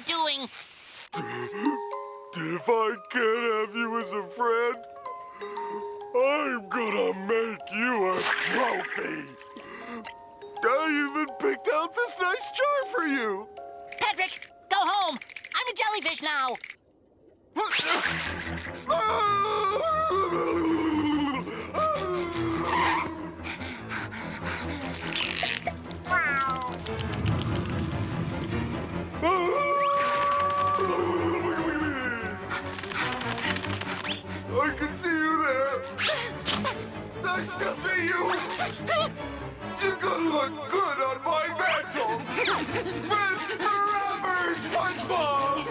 doing? If I can't have you as a friend, I'm gonna make you a trophy. I even picked out this nice jar for you. Patrick, go home. I'm a jellyfish now. I can see you there. I still see you. You're gonna look good on my mantle. Friends forever, Spongebob.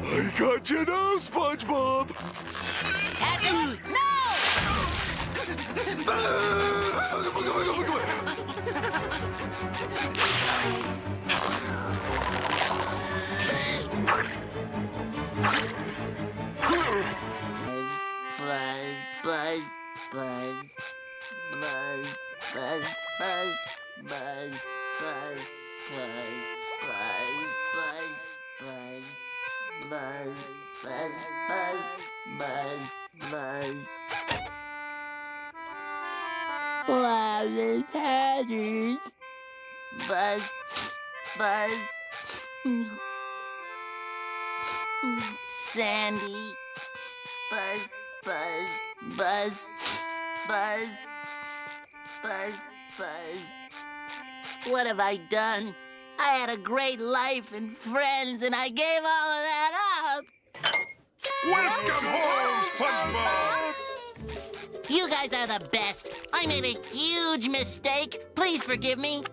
I got you now, Spongebob. Patrick, no! Buzz, buzz, buzz, buzz, buzz, buzz, buzz, buzz, buzz, buzz, buzz, buzz, buzz, buzz, buzz, buzz. Loud patterns. Buzz, buzz. Sandy. Buzz, buzz, buzz, buzz, buzz, buzz. What have I done? I had a great life and friends, and I gave all of that up. Welcome home, SpongeBob! You guys are the best. I made a huge mistake. Please forgive me.